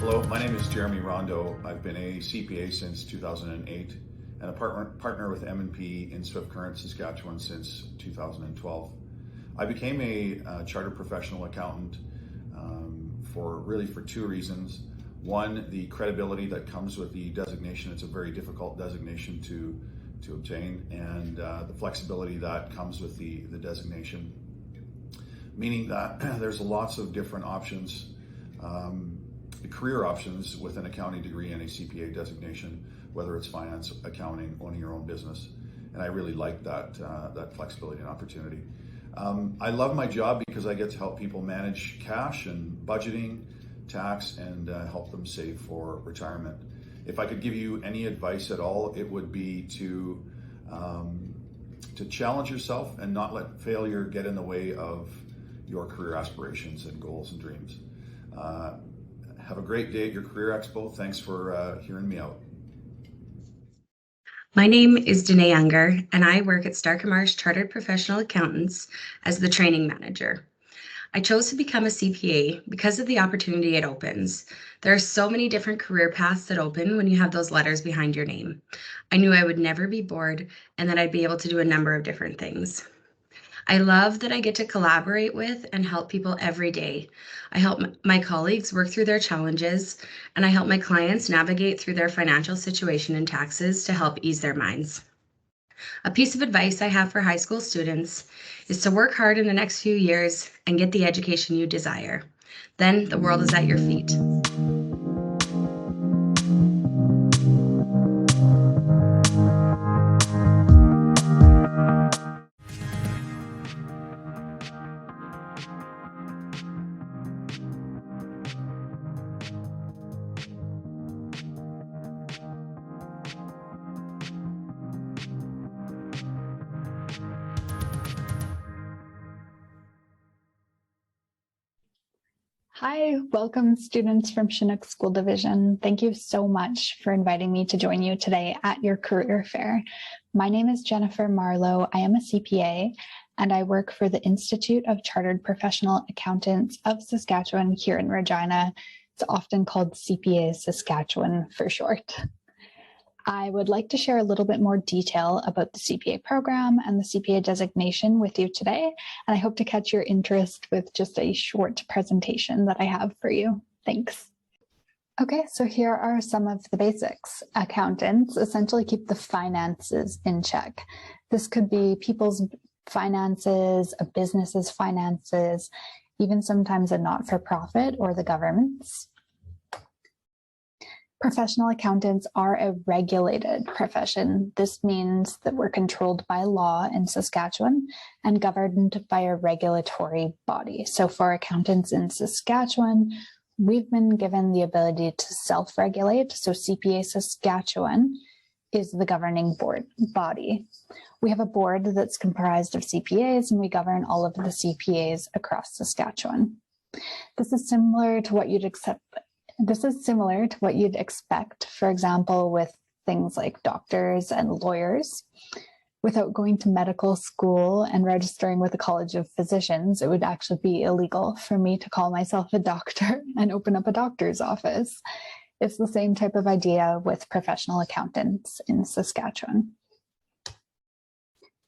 Hello, my name is Jeremy Rondo. I've been a CPA since 2008 and a partner with M&P in Swift Current, Saskatchewan since 2012. I became a chartered professional accountant for two reasons. One, the credibility that comes with the designation. It's a very difficult designation to obtain, and the flexibility that comes with the designation, meaning that there's lots of different options, career options with an accounting degree and a CPA designation, whether it's finance, accounting, owning your own business. And I really like that flexibility and opportunity. I love my job because I get to help people manage cash and budgeting, tax, and help them save for retirement. If I could give you any advice at all, it would be to challenge yourself and not let failure get in the way of your career aspirations and goals and dreams. Have a great day at your Career Expo. Thanks for hearing me out. My name is Danae Younger, and I work at Stark & Marsh Chartered Professional Accountants as the training manager. I chose to become a CPA because of the opportunity it opens. There are so many different career paths that open when you have those letters behind your name. I knew I would never be bored and that I'd be able to do a number of different things. I love that I get to collaborate with and help people every day. I help my colleagues work through their challenges, and I help my clients navigate through their financial situation and taxes to help ease their minds. A piece of advice I have for high school students is to work hard in the next few years and get the education you desire. Then the world is at your feet. Hi, welcome students from Chinook School Division. Thank you so much for inviting me to join you today at your career fair. My name is Jennifer Marlowe. I am a CPA and I work for the Institute of Chartered Professional Accountants of Saskatchewan here in Regina. It's often called CPA Saskatchewan for short. I would like to share a little bit more detail about the CPA program and the CPA designation with you today, and I hope to catch your interest with just a short presentation that I have for you. Thanks. Okay, so here are some of the basics. Accountants essentially keep the finances in check. This could be people's finances, a business's finances, even sometimes a not-for-profit or the government's. Professional accountants are a regulated profession. This means that we're controlled by law in Saskatchewan and governed by a regulatory body. So for accountants in Saskatchewan, we've been given the ability to self-regulate. So CPA Saskatchewan is the governing body. We have a board that's comprised of CPAs, and we govern all of the CPAs across Saskatchewan. This is similar to what you'd expect, for example, with things like doctors and lawyers. Without going to medical school and registering with the College of Physicians, it would actually be illegal for me to call myself a doctor and open up a doctor's office. It's the same type of idea with professional accountants in Saskatchewan.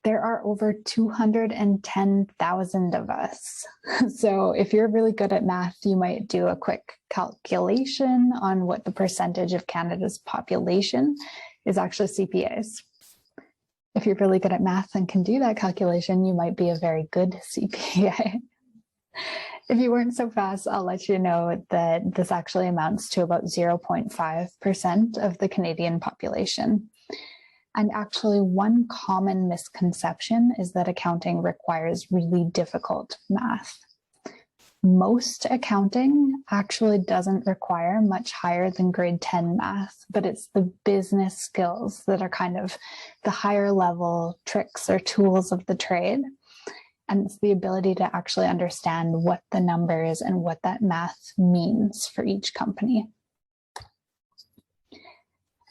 There are over 210,000 of us. So if you're really good at math, you might do a quick calculation on what the percentage of Canada's population is actually CPAs. If you're really good at math and can do that calculation, you might be a very good CPA. If you weren't so fast, I'll let you know that this actually amounts to about 0.5% of the Canadian population. And actually, one common misconception is that accounting requires really difficult math. Most accounting actually doesn't require much higher than grade 10 math, but it's the business skills that are kind of the higher level tricks or tools of the trade. And it's the ability to actually understand what the numbers and what that math means for each company.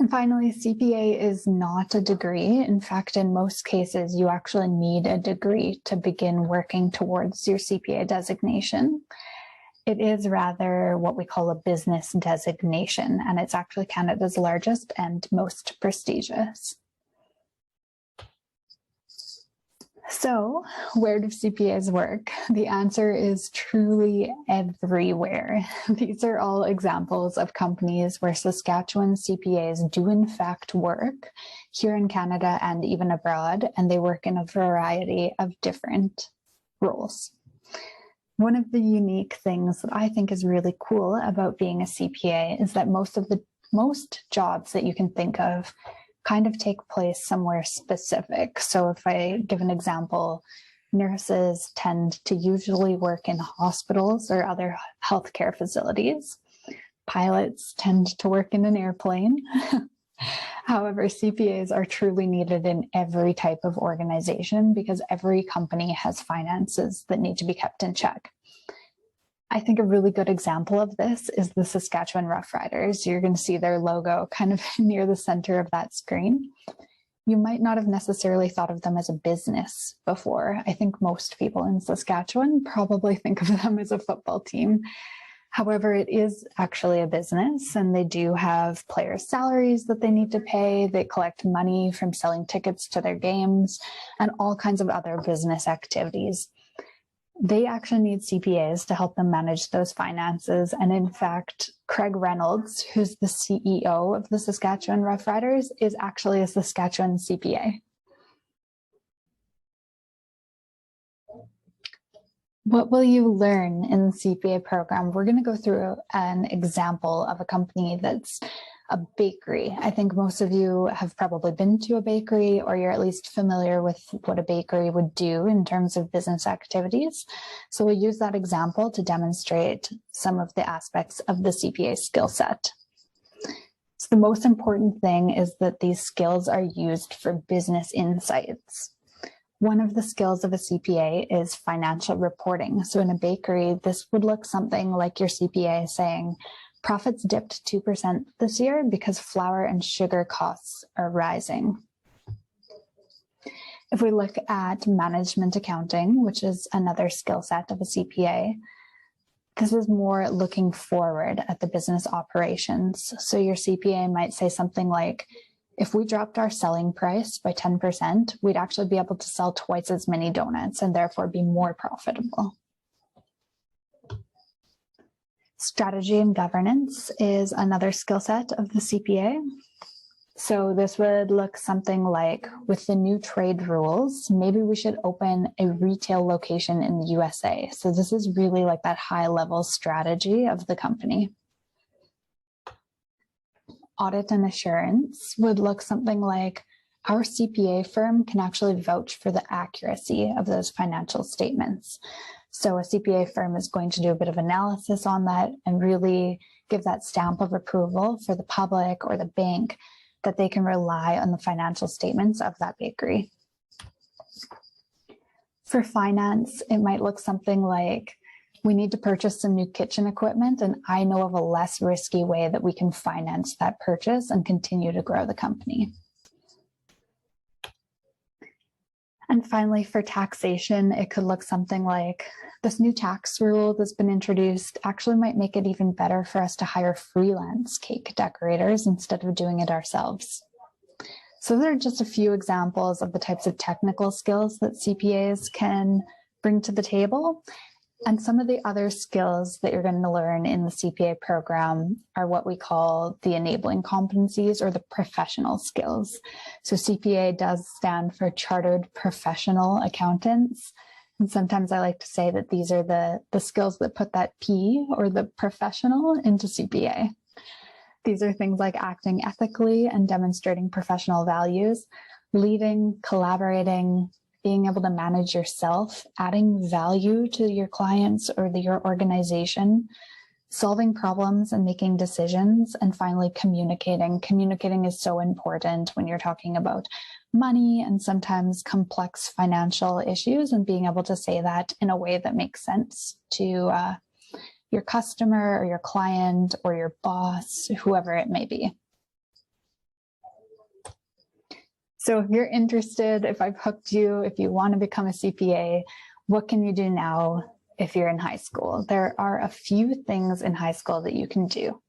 And finally, CPA is not a degree. In fact, in most cases, you actually need a degree to begin working towards your CPA designation. It is rather what we call a business designation, and it's actually Canada's largest and most prestigious. So, where do CPAs work? The answer is truly everywhere. These are all examples of companies where Saskatchewan CPAs do in fact work here in Canada and even abroad, and they work in a variety of different roles. One of the unique things that I think is really cool about being a CPA is that most jobs that you can think of kind of take place somewhere specific. So if I give an example, nurses tend to usually work in hospitals or other healthcare facilities. Pilots tend to work in an airplane. However, CPAs are truly needed in every type of organization because every company has finances that need to be kept in check. I think a really good example of this is the Saskatchewan Roughriders. You're going to see their logo kind of near the center of that screen. You might not have necessarily thought of them as a business before. I think most people in Saskatchewan probably think of them as a football team. However, it is actually a business, and they do have players' salaries that they need to pay. They collect money from selling tickets to their games and all kinds of other business activities. They actually need CPAs to help them manage those finances. And in fact, Craig Reynolds, who's the CEO of the Saskatchewan Roughriders, is actually a Saskatchewan CPA. What will you learn in the CPA program? We're going to go through an example of a company that's a bakery. I think most of you have probably been to a bakery, or you're at least familiar with what a bakery would do in terms of business activities. So we'll use that example to demonstrate some of the aspects of the CPA skill set. So the most important thing is that these skills are used for business insights. One of the skills of a CPA is financial reporting. So in a bakery, this would look something like your CPA saying, profits dipped 2% this year because flour and sugar costs are rising. If we look at management accounting, which is another skill set of a CPA, this is more looking forward at the business operations. So your CPA might say something like, if we dropped our selling price by 10%, we'd actually be able to sell twice as many donuts and therefore be more profitable. Strategy and governance is another skill set of the CPA. So this would look something like, with the new trade rules, maybe we should open a retail location in the USA. So this is really like that high-level strategy of the company. Audit and assurance would look something like, our CPA firm can actually vouch for the accuracy of those financial statements. So a CPA firm is going to do a bit of analysis on that and really give that stamp of approval for the public or the bank that they can rely on the financial statements of that bakery. For finance, it might look something like, we need to purchase some new kitchen equipment, and I know of a less risky way that we can finance that purchase and continue to grow the company. And finally, for taxation, it could look something like, this new tax rule that's been introduced actually might make it even better for us to hire freelance cake decorators instead of doing it ourselves. So there are just a few examples of the types of technical skills that CPAs can bring to the table. And some of the other skills that you're going to learn in the CPA program are what we call the enabling competencies, or the professional skills. So CPA does stand for Chartered Professional Accountants. And sometimes I like to say that these are the skills that put that P, or the professional, into CPA. These are things like acting ethically and demonstrating professional values, leading, collaborating, being able to manage yourself, adding value to your clients or your organization, solving problems and making decisions, and finally communicating. Communicating is so important when you're talking about money and sometimes complex financial issues, and being able to say that in a way that makes sense to your customer or your client or your boss, whoever it may be. So if you're interested, if I've hooked you, if you want to become a CPA, what can you do now? if you're in high school. There are a few things in high school that you can do.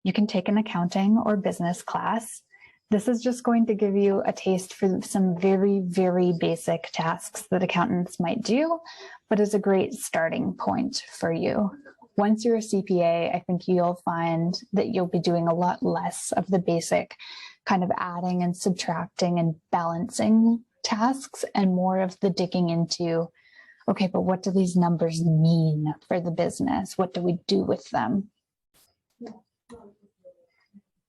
You can take an accounting or business class. This is just going to give you a taste for some very, very basic tasks that accountants might do, but is a great starting point for you. Once you're a CPA, I think you'll find that you'll be doing a lot less of the basic kind of adding and subtracting and balancing tasks and more of the digging into, okay, but what do these numbers mean for the business? What do we do with them?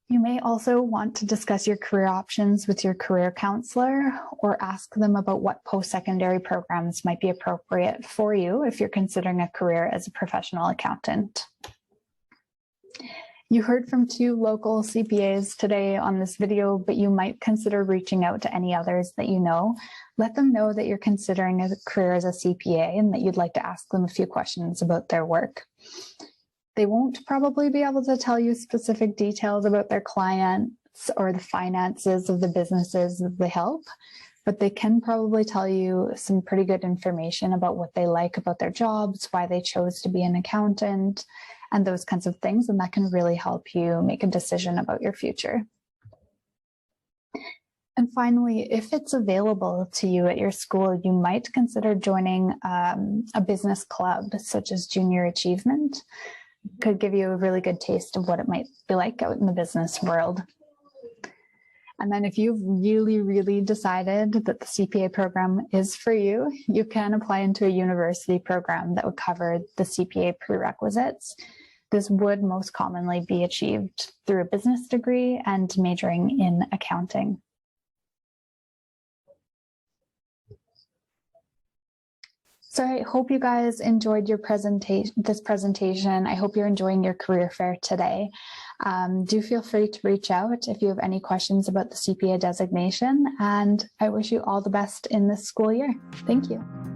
You may also want to discuss your career options with your career counselor or ask them about what post-secondary programs might be appropriate for you if you're considering a career as a professional accountant. You heard from 2 local CPAs today on this video, but you might consider reaching out to any others that you know. Let them know that you're considering a career as a CPA and that you'd like to ask them a few questions about their work. They won't probably be able to tell you specific details about their clients or the finances of the businesses that they help, but they can probably tell you some pretty good information about what they like about their jobs, why they chose to be an accountant, and those kinds of things, and that can really help you make a decision about your future. And finally, if it's available to you at your school, you might consider joining a business club such as Junior Achievement. Could give you a really good taste of what it might be like out in the business world. And then if you've really, really decided that the CPA program is for you, you can apply into a university program that would cover the CPA prerequisites. This would most commonly be achieved through a business degree and majoring in accounting. So I hope you guys enjoyed your this presentation. I hope you're enjoying your career fair today. Do feel free to reach out if you have any questions about the CPA designation, and I wish you all the best in this school year. Thank you.